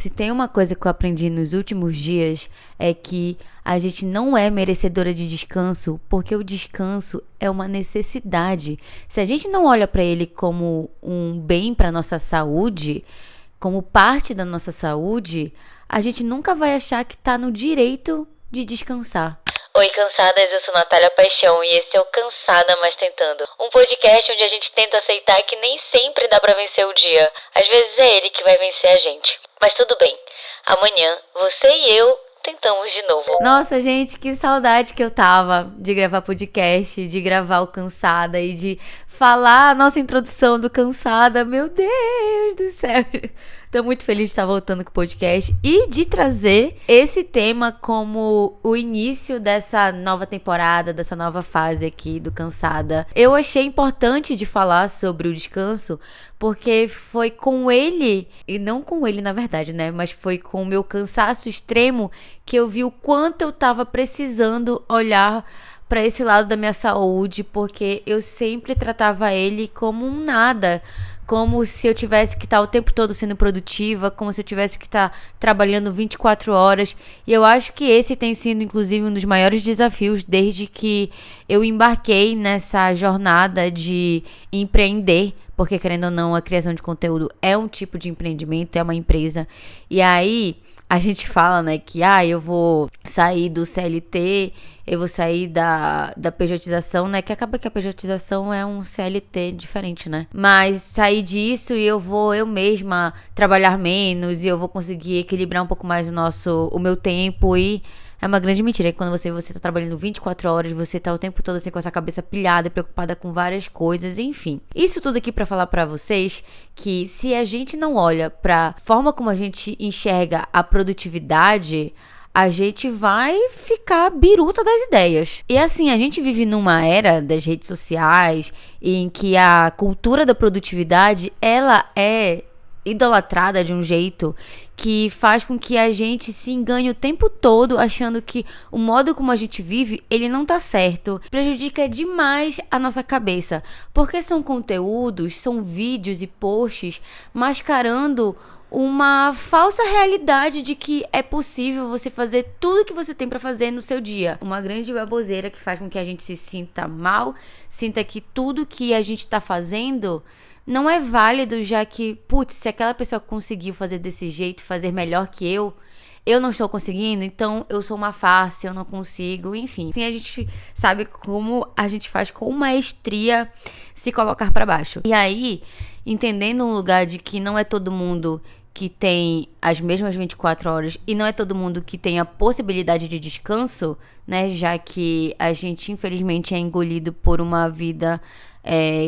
Se tem uma coisa que eu aprendi nos últimos dias é que a gente não é merecedora de descanso, porque o descanso é uma necessidade. Se a gente não olha para ele como um bem para nossa saúde, como parte da nossa saúde, a gente nunca vai achar que tá no direito de descansar. Oi, cansadas, eu sou Natália Paixão e esse é o Cansada Mas Tentando. Um podcast onde a gente tenta aceitar que nem sempre dá pra vencer o dia. Às vezes é ele que vai vencer a gente. Mas tudo bem, amanhã você e eu tentamos de novo. Nossa, gente, que saudade que eu tava de gravar podcast, de gravar o Cansada e de falar a nossa introdução do Cansada. Meu Deus do céu. Tô muito feliz de estar voltando com o podcast e de trazer esse tema como o início dessa nova temporada, dessa nova fase aqui do Cansada. Eu achei importante de falar sobre o descanso porque foi com ele, e não com ele na verdade, né? Mas foi com o meu cansaço extremo que eu vi o quanto eu tava precisando olhar para esse lado da minha saúde, porque eu sempre tratava ele como um nada. Como se eu tivesse que estar o tempo todo sendo produtiva, como se eu tivesse que estar trabalhando 24 horas. E eu acho que esse tem sido, inclusive, um dos maiores desafios desde que eu embarquei nessa jornada de empreender. Porque, querendo ou não, a criação de conteúdo é um tipo de empreendimento, é uma empresa. E aí, a gente fala, né, que eu vou sair do CLT, eu vou sair da pejotização, né, que acaba que a pejotização é um CLT diferente, né. Mas sair disso e eu vou eu mesma trabalhar menos e eu vou conseguir equilibrar um pouco mais o meu tempo e... É uma grande mentira que quando você tá trabalhando 24 horas, você tá o tempo todo assim com essa cabeça pilhada, preocupada com várias coisas, enfim. Isso tudo aqui pra falar pra vocês que se a gente não olha pra forma como a gente enxerga a produtividade, a gente vai ficar biruta das ideias. E assim, a gente vive numa era das redes sociais em que a cultura da produtividade, ela é idolatrada de um jeito que faz com que a gente se engane o tempo todo achando que o modo como a gente vive, ele não tá certo. Prejudica demais a nossa cabeça, porque são conteúdos, são vídeos e posts mascarando uma falsa realidade de que é possível você fazer tudo que você tem pra fazer no seu dia. Uma grande baboseira que faz com que a gente se sinta mal, sinta que tudo que a gente tá fazendo não é válido, já que, se aquela pessoa conseguiu fazer desse jeito, fazer melhor que eu não estou conseguindo, então eu sou uma farsa, eu não consigo, enfim. Assim a gente sabe como a gente faz com maestria se colocar pra baixo. E aí, entendendo um lugar de que não é todo mundo que tem as mesmas 24 horas e não é todo mundo que tem a possibilidade de descanso, né, já que a gente infelizmente é engolido por uma vida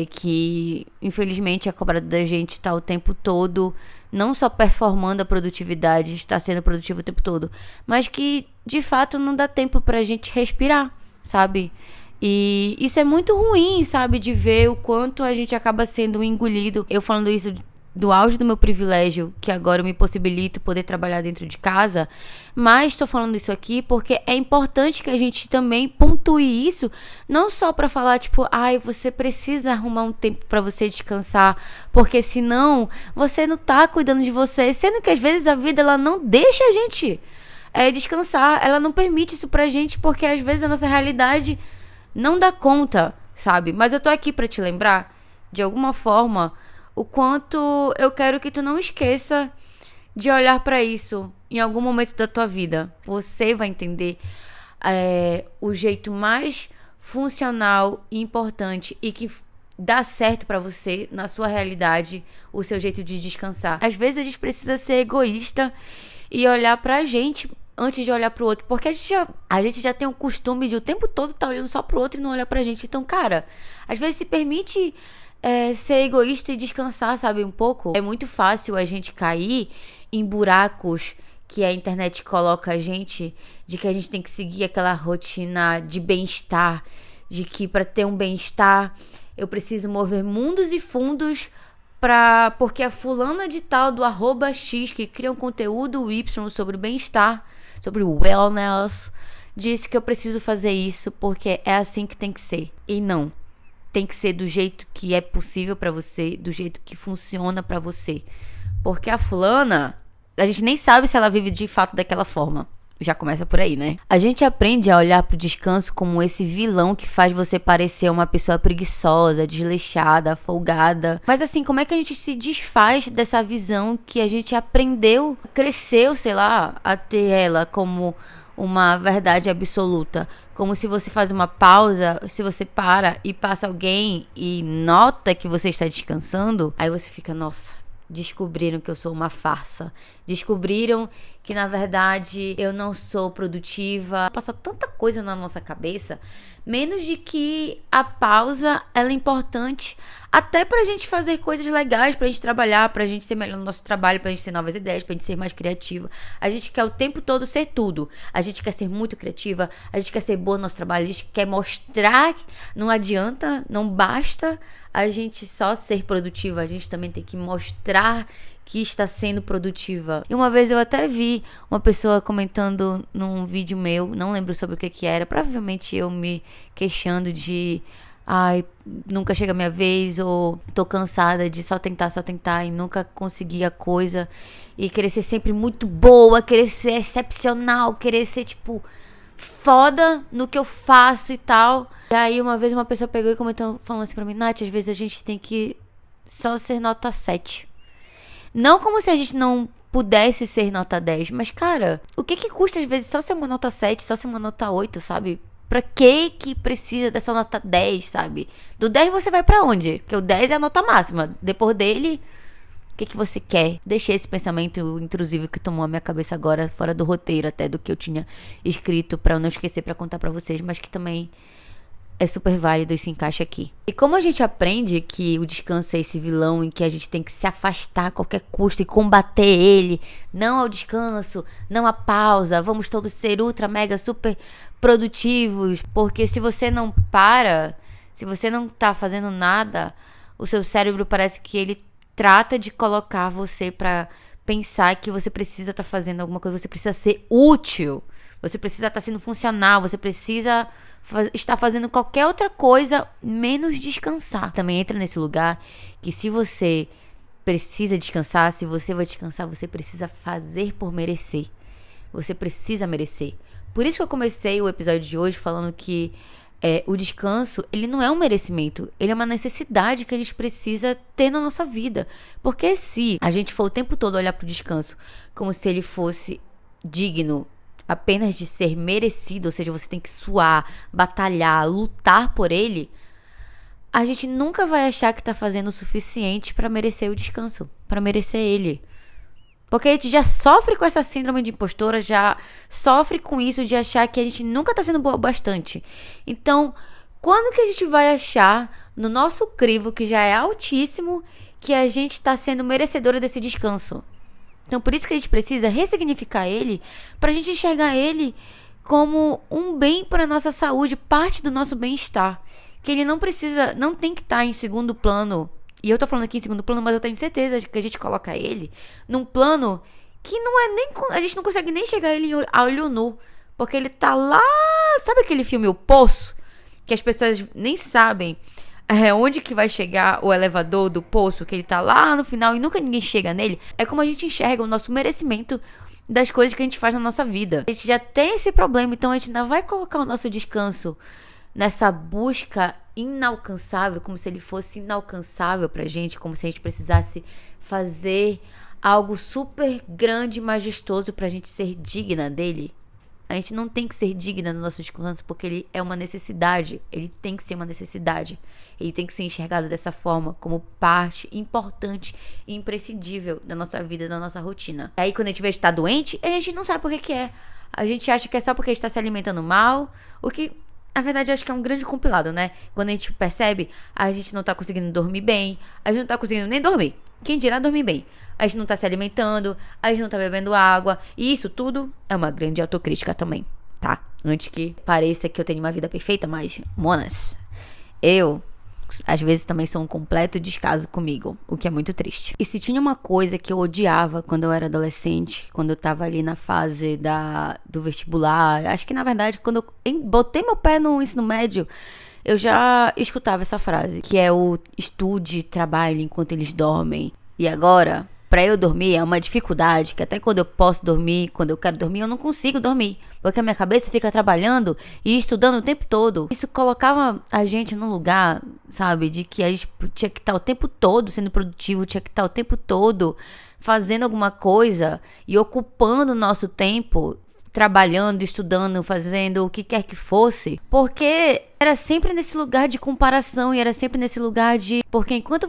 que infelizmente é cobrado da gente estar o tempo todo não só performando a produtividade, está sendo produtivo o tempo todo, mas que de fato não dá tempo pra gente respirar, sabe? E isso é muito ruim, sabe? De ver o quanto a gente acaba sendo engolido. Eu falando isso do auge do meu privilégio, que agora eu me possibilito poder trabalhar dentro de casa, mas estou falando isso aqui porque é importante que a gente também pontue isso, não só para falar tipo, você precisa arrumar um tempo para você descansar, porque senão você não tá cuidando de você, sendo que às vezes a vida ela não deixa a gente descansar, ela não permite isso pra gente, porque às vezes a nossa realidade não dá conta, sabe? Mas eu tô aqui para te lembrar, de alguma forma, o quanto eu quero que tu não esqueça de olhar pra isso em algum momento da tua vida. Você vai entender o jeito mais funcional e importante e que dá certo pra você, na sua realidade, o seu jeito de descansar. Às vezes a gente precisa ser egoísta e olhar pra gente antes de olhar pro outro, porque a gente já tem o costume de o tempo todo estar olhando só pro outro e não olhar pra gente. Então, cara, às vezes se permite ser egoísta e descansar, sabe, um pouco. É muito fácil a gente cair em buracos que a internet coloca a gente, de que a gente tem que seguir aquela rotina de bem-estar, de que para ter um bem-estar eu preciso mover mundos e fundos porque a fulana de tal do @X que cria um conteúdo Y sobre o bem-estar, sobre o wellness, disse que eu preciso fazer isso porque é assim que tem que ser. E não. Tem que ser do jeito que é possível pra você, do jeito que funciona pra você. Porque a fulana A gente nem sabe se ela vive de fato daquela forma. Já começa por aí, né? A gente aprende a olhar pro descanso como esse vilão que faz você parecer uma pessoa preguiçosa, desleixada, folgada. Mas assim, como é que a gente se desfaz dessa visão que a gente aprendeu, cresceu, sei lá, a ter ela como uma verdade absoluta? Como se você faz uma pausa, se você para e passa alguém e nota que você está descansando, aí você fica, nossa, descobriram que eu sou uma farsa. Descobriram que, na verdade, eu não sou produtiva. Passa tanta coisa na nossa cabeça, menos de que a pausa, ela é importante até pra gente fazer coisas legais, pra gente trabalhar, pra gente ser melhor no nosso trabalho, pra gente ter novas ideias, pra gente ser mais criativa. A gente quer o tempo todo ser tudo. A gente quer ser muito criativa, a gente quer ser boa no nosso trabalho, a gente quer mostrar. Não adianta, não basta a gente só ser produtiva, a gente também tem que mostrar que está sendo produtiva. E uma vez eu até vi uma pessoa comentando num vídeo meu, não lembro sobre o que era, provavelmente eu me queixando de ai, nunca chega a minha vez, ou tô cansada de só tentar e nunca conseguir a coisa, e querer ser sempre muito boa, querer ser excepcional, querer ser tipo foda no que eu faço e tal. E aí uma vez uma pessoa pegou e comentou, falando assim pra mim, Nath, às vezes a gente tem que só ser nota 7. Não como se a gente não pudesse ser nota 10, mas cara, o que custa às vezes só ser uma nota 7, só ser uma nota 8, sabe? Pra que precisa dessa nota 10, sabe? Do 10 você vai pra onde? Porque o 10 é a nota máxima. Depois dele, o que você quer? Deixei esse pensamento intrusivo que tomou a minha cabeça agora, fora do roteiro até do que eu tinha escrito, pra eu não esquecer pra contar pra vocês, mas que também é super válido e se encaixa aqui. E como a gente aprende que o descanso é esse vilão em que a gente tem que se afastar a qualquer custo e combater ele, não ao descanso, não à pausa, vamos todos ser ultra, mega, super produtivos, porque se você não para, se você não tá fazendo nada, o seu cérebro parece que ele trata de colocar você pra pensar que você precisa estar fazendo alguma coisa, você precisa ser útil, você precisa estar sendo funcional, você precisa estar fazendo qualquer outra coisa menos descansar. Também entra nesse lugar que se você precisa descansar, se você vai descansar, você precisa fazer por merecer. Você precisa merecer. Por isso que eu comecei o episódio de hoje falando que o descanso, ele não é um merecimento, ele é uma necessidade que a gente precisa ter na nossa vida. Porque se a gente for o tempo todo olhar pro descanso como se ele fosse digno apenas de ser merecido, ou seja, você tem que suar, batalhar, lutar por ele, a gente nunca vai achar que tá fazendo o suficiente pra merecer o descanso, pra merecer ele. Porque a gente já sofre com essa síndrome de impostora, já sofre com isso de achar que a gente nunca tá sendo boa o bastante. Então, quando que a gente vai achar no nosso crivo, que já é altíssimo, que a gente tá sendo merecedora desse descanso? Então, por isso que a gente precisa ressignificar ele, pra gente enxergar ele como um bem para nossa saúde, parte do nosso bem-estar. Que ele não precisa, não tem que estar em segundo plano. E eu tô falando aqui em segundo plano, mas eu tenho certeza que a gente coloca ele num plano que não é nem, a gente não consegue nem chegar ele a olho nu. Porque ele tá lá, sabe aquele filme O Poço? Que as pessoas nem sabem onde que vai chegar o elevador do poço, que ele tá lá no final e nunca ninguém chega nele. É como a gente enxerga o nosso merecimento das coisas que a gente faz na nossa vida. A gente já tem esse problema, então a gente ainda vai colocar o nosso descanso nessa busca inalcançável, como se ele fosse inalcançável pra gente, como se a gente precisasse fazer algo super grande e majestoso pra gente ser digna dele. A gente não tem que ser digna do nosso descanso, porque ele é uma necessidade. Ele tem que ser uma necessidade. Ele tem que ser enxergado dessa forma, como parte importante e imprescindível da nossa vida, da nossa rotina. Aí quando a gente vê estar doente, a gente não sabe por que é. A gente acha que é só porque a gente está se alimentando mal, o que, na verdade, eu acho que é um grande compilado, né? Quando a gente percebe, a gente não tá conseguindo dormir bem, a gente não tá conseguindo nem dormir. Quem dirá dormir bem? A gente não tá se alimentando, a gente não tá bebendo água. E isso tudo é uma grande autocrítica também, tá? Antes que pareça que eu tenho uma vida perfeita, mas, monas, eu, às vezes, também sou um completo descaso comigo, o que é muito triste. E se tinha uma coisa que eu odiava quando eu era adolescente, quando eu tava ali na fase do vestibular, acho que, na verdade, quando eu botei meu pé no ensino médio, eu já escutava essa frase, que é o estude, trabalhe enquanto eles dormem. E agora, Pra eu dormir é uma dificuldade, que até quando eu posso dormir, quando eu quero dormir, eu não consigo dormir. Porque a minha cabeça fica trabalhando e estudando o tempo todo. Isso colocava a gente num lugar, sabe, de que a gente tinha que estar o tempo todo sendo produtivo, tinha que estar o tempo todo fazendo alguma coisa e ocupando o nosso tempo, trabalhando, estudando, fazendo o que quer que fosse, porque era sempre nesse lugar de comparação e era sempre nesse lugar de... Porque enquanto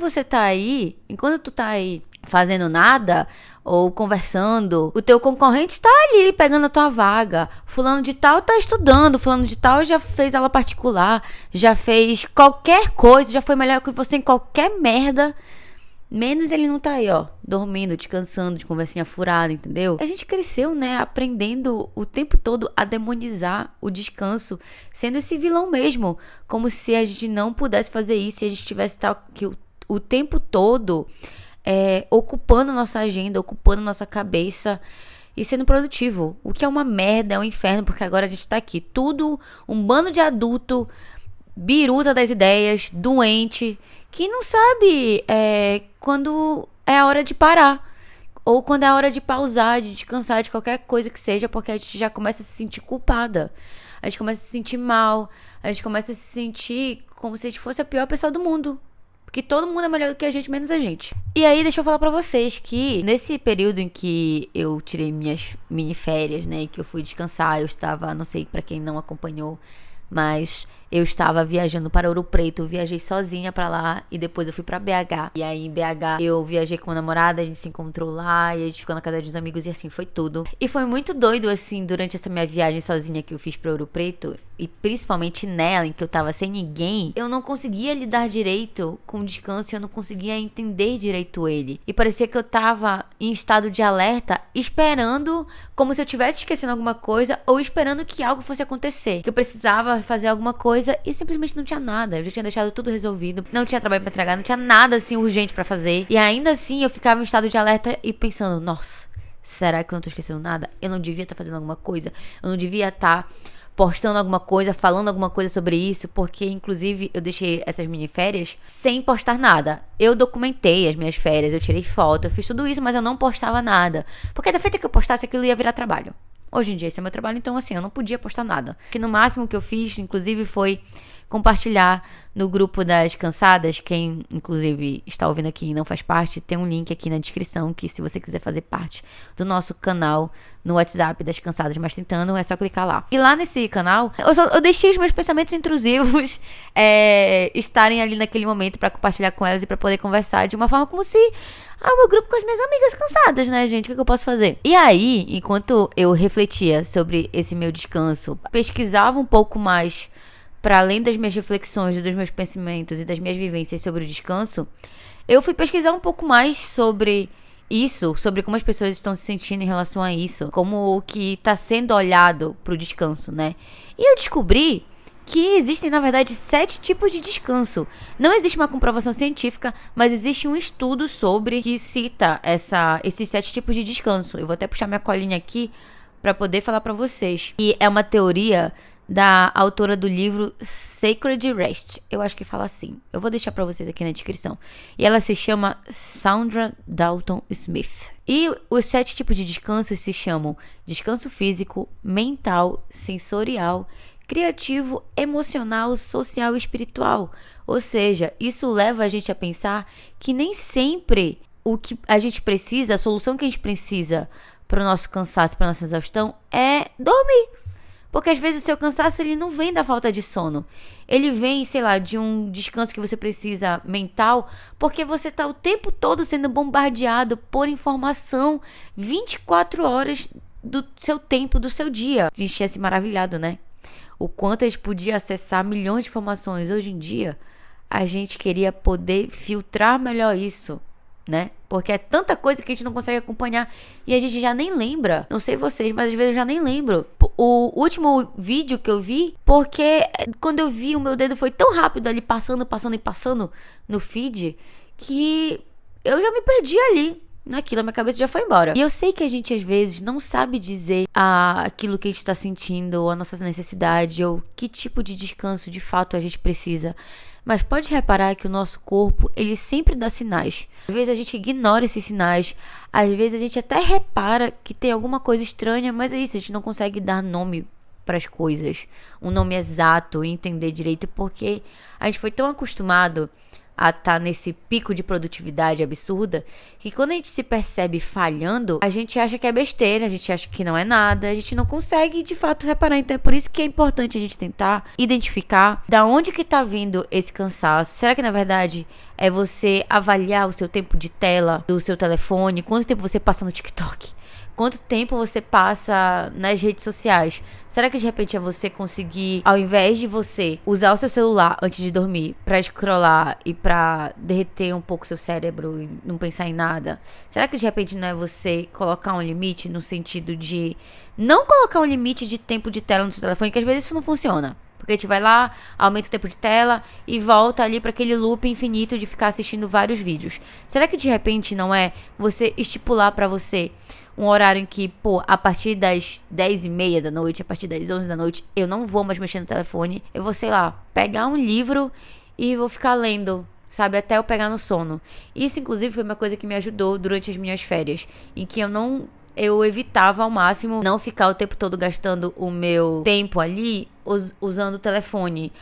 tu tá aí fazendo nada ou conversando, o teu concorrente está ali pegando a tua vaga. Fulano de tal tá estudando, fulano de tal já fez aula particular, já fez qualquer coisa, já foi melhor que você em qualquer merda. Menos ele não tá aí, ó, dormindo, descansando, de conversinha furada, entendeu? A gente cresceu, né, aprendendo o tempo todo a demonizar o descanso, sendo esse vilão mesmo, como se a gente não pudesse fazer isso e a gente tivesse o tempo todo ocupando nossa agenda, ocupando nossa cabeça e sendo produtivo, o que é uma merda, é um inferno, porque agora a gente tá aqui, tudo um bando de adulto, biruta das ideias, doente, que não sabe quando é a hora de parar. Ou quando é a hora de pausar, de descansar, de qualquer coisa que seja, porque a gente já começa a se sentir culpada. A gente começa a se sentir mal. A gente começa a se sentir como se a gente fosse a pior pessoa do mundo. Porque todo mundo é melhor do que a gente, menos a gente. E aí, deixa eu falar pra vocês que nesse período em que eu tirei minhas mini férias, né, que eu fui descansar, eu estava, não sei pra quem não acompanhou, mas eu estava viajando para Ouro Preto, viajei sozinha pra lá e depois eu fui pra BH. E aí em BH eu viajei com a namorada, a gente se encontrou lá e a gente ficou na casa dos amigos e assim foi tudo. E foi muito doido assim, durante essa minha viagem sozinha que eu fiz pra Ouro Preto, e principalmente nela, em que eu tava sem ninguém, eu não conseguia lidar direito com o descanso, eu não conseguia entender direito ele. E parecia que eu tava em estado de alerta, esperando, como se eu tivesse esquecendo alguma coisa, ou esperando que algo fosse acontecer. Que eu precisava fazer alguma coisa e simplesmente não tinha nada. Eu já tinha deixado tudo resolvido, não tinha trabalho pra entregar, não tinha nada assim urgente pra fazer. E ainda assim eu ficava em estado de alerta e pensando, nossa, será que eu não tô esquecendo nada? Eu não devia estar fazendo alguma coisa? Eu não devia estar postando alguma coisa, falando alguma coisa sobre isso, porque inclusive eu deixei essas mini férias sem postar nada. Eu documentei as minhas férias, eu tirei foto, eu fiz tudo isso, mas eu não postava nada, porque da feita que eu postasse aquilo ia virar trabalho. Hoje em dia esse é meu trabalho, então assim, eu não podia postar nada. Que no máximo que eu fiz, inclusive, foi compartilhar no grupo das cansadas. Quem, inclusive, está ouvindo aqui e não faz parte, tem um link aqui na descrição que se você quiser fazer parte do nosso canal no WhatsApp das Cansadas Mas Tentando, é só clicar lá. E lá nesse canal, eu deixei os meus pensamentos intrusivos estarem ali naquele momento para compartilhar com elas e para poder conversar de uma forma como se... o meu grupo com as minhas amigas cansadas, né, gente? O que eu posso fazer? E aí, enquanto eu refletia sobre esse meu descanso, pesquisava um pouco mais para além das minhas reflexões, dos meus pensamentos e das minhas vivências sobre o descanso, eu fui pesquisar um pouco mais sobre isso, sobre como as pessoas estão se sentindo em relação a isso, como o que está sendo olhado pro descanso, né? E eu descobri que existem, na verdade, 7 tipos de descanso. Não existe uma comprovação científica, mas existe um estudo sobre que cita esses 7 tipos de descanso. Eu vou até puxar minha colinha aqui para poder falar para vocês. E é uma teoria da autora do livro Sacred Rest. Eu acho que fala assim. Eu vou deixar para vocês aqui na descrição. E ela se chama Saundra Dalton Smith. E os 7 tipos de descanso se chamam descanso físico, mental, sensorial, criativo, emocional, social e espiritual. Ou seja, isso leva a gente a pensar que nem sempre o que a gente precisa, a solução que a gente precisa para o nosso cansaço, para a nossa exaustão, é dormir. Porque às vezes o seu cansaço ele não vem da falta de sono. Ele vem, sei lá, de um descanso que você precisa mental, porque você está o tempo todo sendo bombardeado por informação 24 horas do seu tempo, do seu dia. A gente tinha se maravilhado, né? O quanto a gente podia acessar milhões de informações. Hoje em dia, a gente queria poder filtrar melhor isso, né? Porque é tanta coisa que a gente não consegue acompanhar e a gente já nem lembra. Não sei vocês, mas às vezes eu já nem lembro o último vídeo que eu vi, porque quando eu vi, o meu dedo foi tão rápido ali passando no feed, que eu já me perdi ali. naquilo, a minha cabeça já foi embora. E eu sei que a gente às vezes não sabe dizer aquilo que a gente tá sentindo, ou a nossa necessidade, ou que tipo de descanso de fato a gente precisa. Mas pode reparar que o nosso corpo, ele sempre dá sinais. Às vezes a gente ignora esses sinais, às vezes a gente até repara que tem alguma coisa estranha, mas é isso, a gente não consegue dar nome para as coisas, um nome exato, entender direito, porque a gente foi tão acostumado a estar nesse pico de produtividade absurda, que quando a gente se percebe falhando, a gente acha que é besteira, a gente acha que não é nada, a gente não consegue de fato reparar. Então é por isso que é importante a gente tentar identificar da onde que tá vindo esse cansaço. Será que na verdade é você avaliar o seu tempo de tela do seu telefone, quanto tempo você passa no TikTok? Quanto tempo você passa nas redes sociais? Será que de repente é você conseguir, ao invés de você usar o seu celular antes de dormir pra scrollar e pra derreter um pouco seu cérebro e não pensar em nada? Será que de repente não é você colocar um limite no sentido de não colocar um limite de tempo de tela no seu telefone, que às vezes isso não funciona. Porque a gente vai lá, aumenta o tempo de tela e volta ali para aquele loop infinito de ficar assistindo vários vídeos. Será que de repente não é você estipular para você um horário em que, pô, a partir das 10h30 da noite, a partir das 11 da noite, eu não vou mais mexer no telefone. Eu vou, sei lá, pegar um livro e vou ficar lendo, sabe, até eu pegar no sono. Isso, inclusive, foi uma coisa que me ajudou durante as minhas férias, em que eu evitava ao máximo não ficar o tempo todo gastando o meu tempo ali usando o telefone,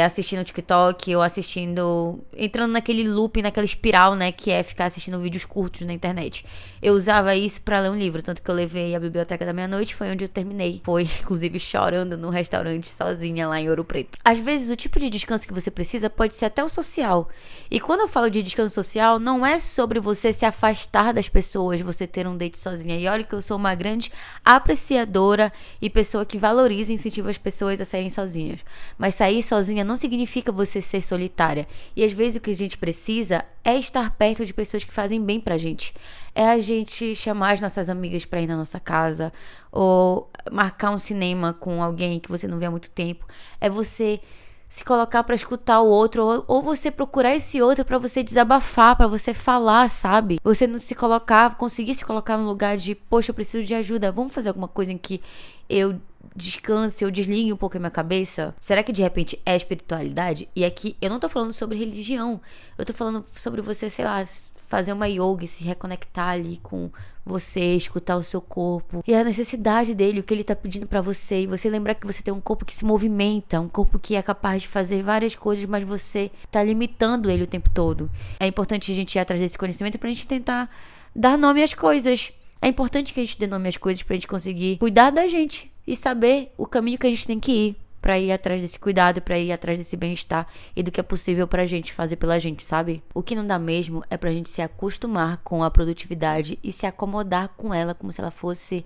assistindo TikTok ou entrando naquele loop, naquela espiral, né, que é ficar assistindo vídeos curtos na internet. Eu usava isso pra ler um livro, tanto que eu levei a Biblioteca da Meia-Noite, foi onde eu terminei. Foi, inclusive, chorando no restaurante sozinha lá em Ouro Preto. Às vezes, o tipo de descanso que você precisa pode ser até o social. E quando eu falo de descanso social, não é sobre você se afastar das pessoas, você ter um date sozinha. E olha que eu sou uma grande apreciadora e pessoa que valoriza e incentiva as pessoas a saírem sozinhas. Mas sair sozinha não significa você ser solitária. E às vezes o que a gente precisa é estar perto de pessoas que fazem bem pra gente. É a gente chamar as nossas amigas pra ir na nossa casa, ou marcar um cinema com alguém que você não vê há muito tempo. É você se colocar pra escutar o outro, ou você procurar esse outro pra você desabafar, pra você falar, sabe? Você não se colocar, conseguir se colocar no lugar de, poxa, eu preciso de ajuda, vamos fazer alguma coisa em que eu descanse, eu desligue um pouco a minha cabeça? Será que de repente é espiritualidade? E aqui eu não tô falando sobre religião, eu tô falando sobre você, sei lá, fazer uma yoga, se reconectar ali com você, escutar o seu corpo e a necessidade dele, o que ele tá pedindo pra você, e você lembrar que você tem um corpo que se movimenta, um corpo que é capaz de fazer várias coisas, mas você tá limitando ele o tempo todo. É importante a gente ir atrás desse conhecimento pra gente tentar dar nome às coisas. É importante que a gente dê nome às coisas pra gente conseguir cuidar da gente e saber o caminho que a gente tem que ir pra ir atrás desse cuidado, pra ir atrás desse bem-estar e do que é possível pra gente fazer pela gente, sabe? O que não dá mesmo é pra gente se acostumar com a produtividade e se acomodar com ela como se ela fosse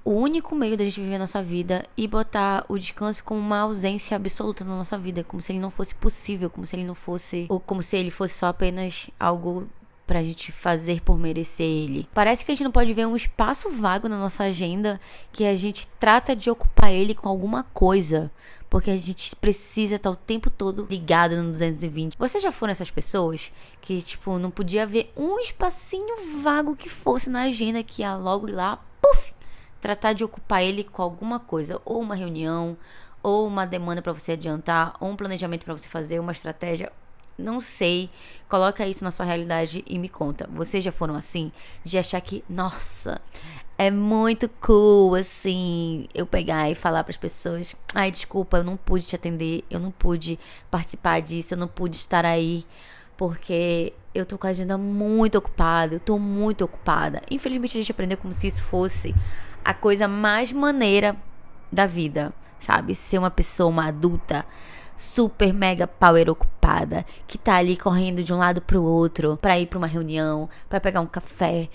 o único meio da gente viver a nossa vida e botar o descanso como uma ausência absoluta na nossa vida, como se ele não fosse possível, como se ele não fosse, ou como se ele fosse só apenas algo pra gente fazer por merecer ele. Parece que a gente não pode ver um espaço vago na nossa agenda que a gente trata de ocupar ele com alguma coisa, porque a gente precisa estar o tempo todo ligado no 220. Vocês já foram essas pessoas que, tipo, não podia ver um espacinho vago que fosse na agenda que ia logo ir lá, puf, tratar de ocupar ele com alguma coisa, ou uma reunião, ou uma demanda pra você adiantar, ou um planejamento pra você fazer, uma estratégia. Não sei, coloca isso na sua realidade e me conta. Vocês já foram assim? De achar que, nossa, é muito cool, assim, eu pegar e falar pras pessoas: ai, desculpa, eu não pude te atender, eu não pude participar disso, eu não pude estar aí, porque eu tô com a agenda muito ocupada, eu tô muito ocupada. Infelizmente a gente aprendeu como se isso fosse a coisa mais maneira da vida, sabe? Ser uma pessoa, uma adulta super mega power ocupada, que tá ali correndo de um lado pro outro pra ir pra uma reunião, pra pegar um café,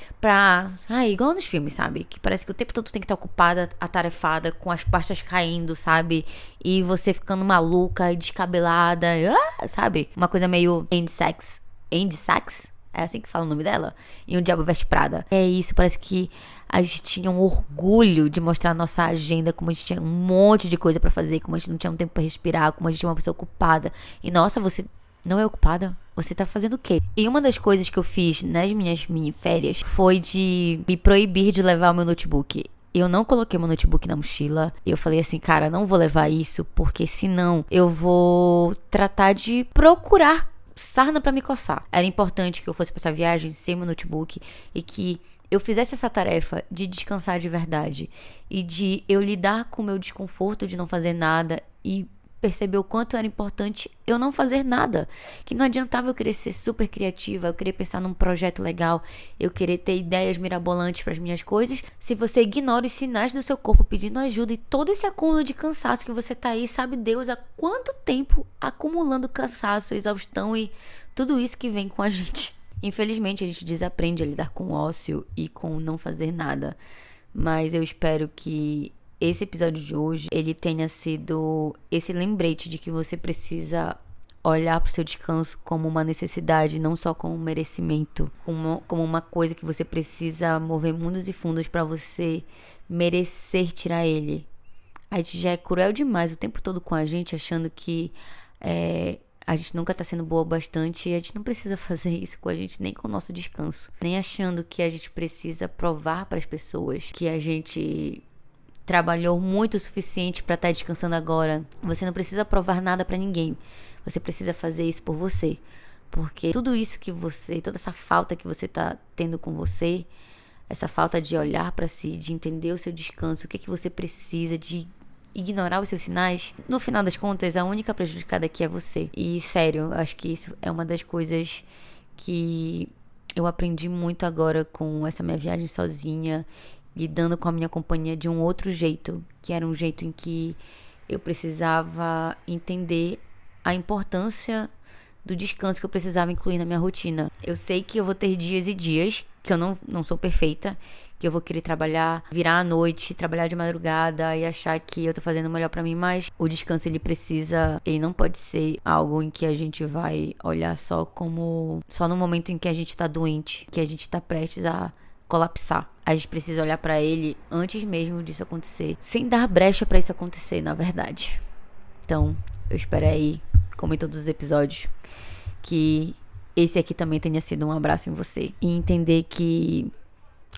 igual nos filmes, sabe? Que parece que o tempo todo tem que estar ocupada, atarefada, com as pastas caindo, sabe? E você ficando maluca e descabelada, sabe? Uma coisa meio Andy Sachs? É assim que fala o nome dela? E o Diabo Veste Prada. É isso, parece que a gente tinha um orgulho de mostrar a nossa agenda, como a gente tinha um monte de coisa pra fazer, como a gente não tinha um tempo pra respirar, como a gente tinha uma pessoa ocupada. E nossa, você Não é ocupada? Você tá fazendo o quê? E uma das coisas que eu fiz nas minhas mini férias foi de me proibir de levar o meu notebook. Eu não coloquei meu notebook na mochila. Eu falei assim, cara, não vou levar isso, porque senão eu vou tratar de procurar sarna pra me coçar. Era importante que eu fosse pra essa viagem sem meu notebook e que eu fizesse essa tarefa de descansar de verdade e de eu lidar com o meu desconforto de não fazer nada e perceber o quanto era importante eu não fazer nada. Que não adiantava eu querer ser super criativa, eu querer pensar num projeto legal, eu querer ter ideias mirabolantes para as minhas coisas, se você ignora os sinais do seu corpo pedindo ajuda e todo esse acúmulo de cansaço que você tá aí, sabe Deus há quanto tempo acumulando cansaço, exaustão e tudo isso que vem com a gente. Infelizmente a gente desaprende a lidar com o ócio e com não fazer nada, mas eu espero que esse episódio de hoje, ele tenha sido esse lembrete de que você precisa olhar para o seu descanso como uma necessidade, não só como um merecimento, como uma coisa que você precisa mover mundos e fundos para você merecer tirar ele. A gente já é cruel demais o tempo todo com a gente, achando que a gente nunca tá sendo boa o bastante e a gente não precisa fazer isso com a gente, nem com o nosso descanso. Nem achando que a gente precisa provar para as pessoas que a gente trabalhou muito o suficiente para estar descansando agora. Você não precisa provar nada para ninguém. Você precisa fazer isso por você. Porque tudo isso que você, toda essa falta que você tá tendo com você, essa falta de olhar para si, de entender o seu descanso, o que você precisa, de ignorar os seus sinais, no final das contas, a única prejudicada aqui é você. E sério, eu acho que isso é uma das coisas que eu aprendi muito agora com essa minha viagem sozinha, lidando com a minha companhia de um outro jeito, que era um jeito em que eu precisava entender a importância do descanso que eu precisava incluir na minha rotina. Eu sei que eu vou ter dias e dias que eu não sou perfeita, que eu vou querer trabalhar, virar à noite, trabalhar de madrugada e achar que eu tô fazendo o melhor pra mim, mas o descanso ele não pode ser algo em que a gente vai olhar só no momento em que a gente tá doente, que a gente tá prestes a colapsar. A gente precisa olhar pra ele antes mesmo disso acontecer, sem dar brecha pra isso acontecer, na verdade. Então, eu espero aí, como em todos os episódios, que esse aqui também tenha sido um abraço em você e entender que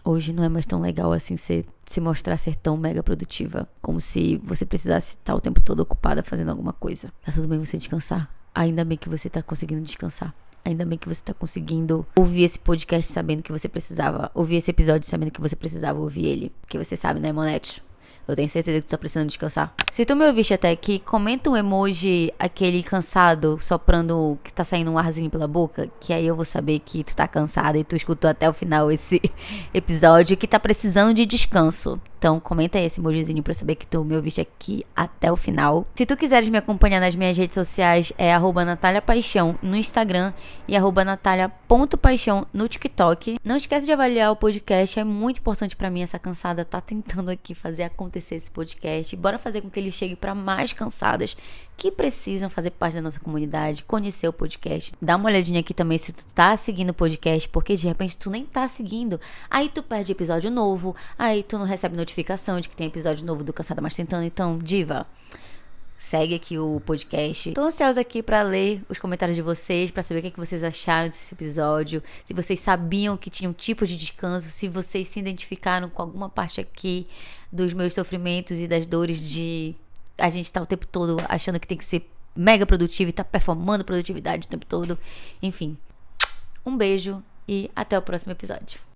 hoje não é mais tão legal assim se mostrar ser tão mega produtiva, como se você precisasse estar o tempo todo ocupada fazendo alguma coisa. Tá tudo bem você descansar. Ainda bem que você tá conseguindo descansar. Ainda bem que você tá conseguindo ouvir esse podcast sabendo que você precisava. Ouvir esse episódio sabendo que você precisava ouvir ele. Porque você sabe, né, Monete? Eu tenho certeza que tu tá precisando descansar. Se tu me ouviste até aqui, comenta um emoji, aquele cansado, soprando, que tá saindo um arzinho pela boca. Que aí eu vou saber que tu tá cansada e tu escutou até o final esse episódio que tá precisando de descanso. Então comenta aí esse emojizinho pra eu saber que tu me ouviste aqui até o final. Se tu quiseres me acompanhar nas minhas redes sociais, é @NataliaPaixão no Instagram e @Natalia.paixão no TikTok. Não esquece de avaliar o podcast, é muito importante pra mim. Essa cansada tá tentando aqui fazer acontecer esse podcast. Bora fazer com que ele chegue pra mais cansadas que precisam fazer parte da nossa comunidade, conhecer o podcast. Dá uma olhadinha aqui também se tu tá seguindo o podcast, porque de repente tu nem tá seguindo. Aí tu perde episódio novo, aí tu não recebe notificação de que tem episódio novo do Cansada Mas Tentando. Então, diva, segue aqui o podcast. Tô ansiosa aqui pra ler os comentários de vocês, pra saber o que vocês acharam desse episódio, se vocês sabiam que tinham tipos de descanso, se vocês se identificaram com alguma parte aqui dos meus sofrimentos e das dores de a gente tá o tempo todo achando que tem que ser mega produtivo e tá performando produtividade o tempo todo. Enfim, um beijo e até o próximo episódio.